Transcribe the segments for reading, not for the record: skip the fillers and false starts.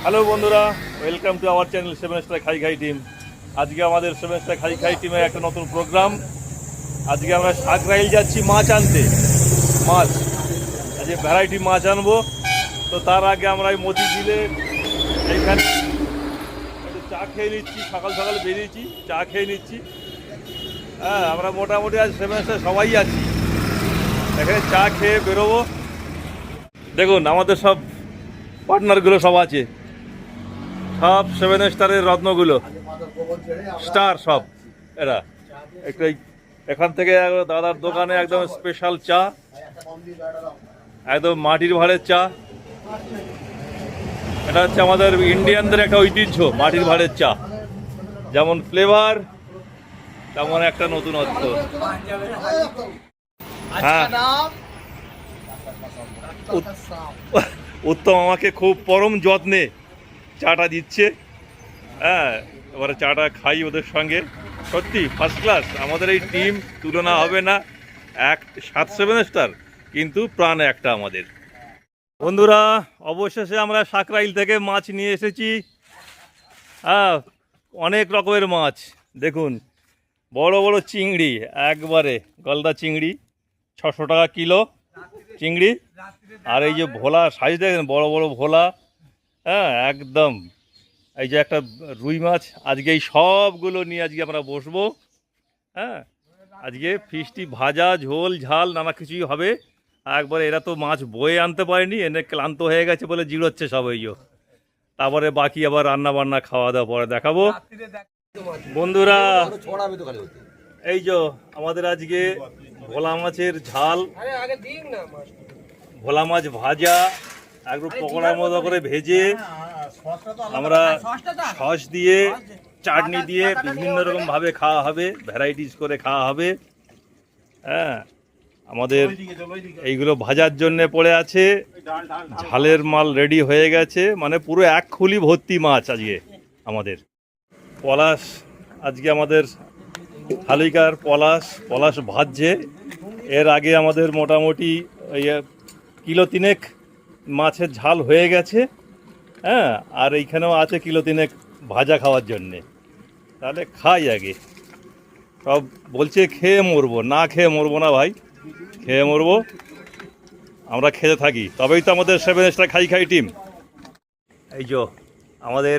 Hello বন্ধুরা, welcome to our channel seven star খাই খাই টিম। আজকে আমাদের সেভেন স্টার খাই খাই টিমের একটা নতুন প্রোগ্রাম। আজকে আমরা সাকরাইল যাচ্ছি মাছ আনতে। মাছ আজকে ভ্যারাইটি মাছ আনবো। তো তার আগে আমরা এই মতিঝিলে এইখানে একটু চা খেয়ে নিচ্ছি। সকাল সকাল বেরিয়েছি, চা খেয়ে নিচ্ছি। হ্যাঁ, আমরা মোটামুটি আজ সেভেন স্টার সবাই আছি, এখানে চা খেয়ে বেরোবো। দেখুন আমাদের সব পার্টনারগুলো সব আছে, সব সেভেন স্টারের রত্নগুলো, স্টার সব এরা। একটু এখান থেকে দাদার দোকানে একদম স্পেশাল চা, একদম মাটির ভাঁড়ের চা। এটা হচ্ছে আমাদের ইন্ডিয়ানদের একটা ঐতিহ্য, মাটির ভাঁড়ের চা। যেমন ফ্লেভার তেমন একটা নতুনত্ব। হ্যাঁ, উত্তম আমাকে খুব পরম যত্নে চাটা দিচ্ছে। হ্যাঁ, এবারে চাটা খাই ওদের সঙ্গে। সত্যি ফার্স্ট ক্লাস, আমাদের এই টিম তুলনা হবে না। 7 সেভেন স্টার, কিন্তু প্রাণ একটা আমাদের। বন্ধুরা, অবশেষে আমরা সাকরাইল থেকে মাছ নিয়ে এসেছি। হ্যাঁ, অনেক রকমের মাছ। দেখুন, বড় বড় চিংড়ি, একবারে গলদা চিংড়ি, 600 টাকা কিলো চিংড়ি। আর এই যে ভোলা সাইজ দেখেন, বড় বড় ভোলা। হ্যাঁ, একদম। এই যে একটা রুই মাছ, আজকে এই সবগুলো নিয়ে আজকে আমরা বসবো। হ্যাঁ, আজকে ফিশটি ভাজা, ঝোল, ঝাল নানা কিছুই হবে। একবারে এরা তো মাছ বয়ে আনতে পারেনি, এনে ক্লান্ত হয়ে গেছে বলে জিরোচ্ছে সব। এই তারপরে বাকি আবার রান্না বান্না খাওয়া দাওয়া পরে দেখাবো। বন্ধুরা, এই যে আমাদের আজকে ভোলা মাছের ঝাল, ভোলা মাছ ভাজা, একটু পকোড়ার মতো করে ভেজে আমরা সস দিয়ে, চাটনি দিয়ে বিভিন্ন রকম ভাবে খাওয়া হবে, ভ্যারাইটিস করে খাওয়া হবে। হ্যাঁ, আমাদের এইগুলো ভাজার জন্য পড়ে আছে, ঝালের মাল রেডি হয়ে গেছে, মানে পুরো এক খুলি ভর্তি মাছ আজকে আমাদের। পলাশ আজকে আমাদের হালিকার পলাশ ভাজছে। এর আগে আমাদের মোটামুটি কিলো 3 মাছের ঝাল হয়ে গেছে। হ্যাঁ, আর এইখানেও আছে কিলো 3 ভাজা খাওয়ার জন্যে। তাহলে খাই আগে। সব বলছে খেয়ে মরবো, না খেয়ে মরবো না ভাই, খেয়ে মরবো। আমরা খেতে থাকি, তবেই তো আমাদের সেভেন স্টার খাই খাই টিম। এই যে আমাদের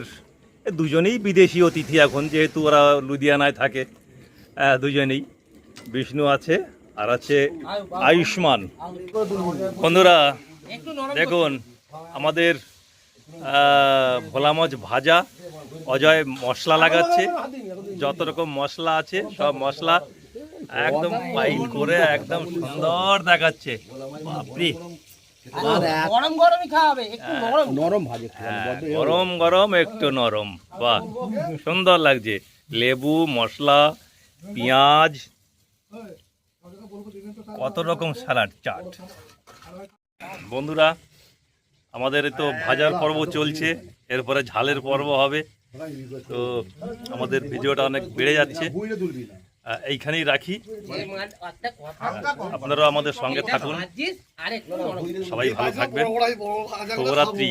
দুজনেই বিদেশি অতিথি এখন, যেহেতু ওরা লুধিয়ানায় থাকে। দুজনেই, বিষ্ণু আছে আর আছে আয়ুষ্মান। বন্ধুরা দেখুন, আমাদের ভোলা মাছ ভাজা, অজয় মশলা লাগাচ্ছে। যত রকম মশলা আছে সব মশলা একদম পাইল করে একদম সুন্দর দেখাচ্ছে। বাপরে, গরম গরম একটু নরম, বাহ সুন্দর লাগছে। লেবু, মশলা, পেঁয়াজ, কত রকম স্যালাড, চাট। বন্ধুরা, আমাদের তো ভাজার পর্ব চলছে, এরপরে ঝালের পর্ব হবে। তো আমাদের ভিডিওটা অনেক বেড়ে যাচ্ছে, এইখানেই রাখি। আপনারাও আমাদের সঙ্গে থাকুন, সবাই ভালো থাকবেন। শুভরাত্রি।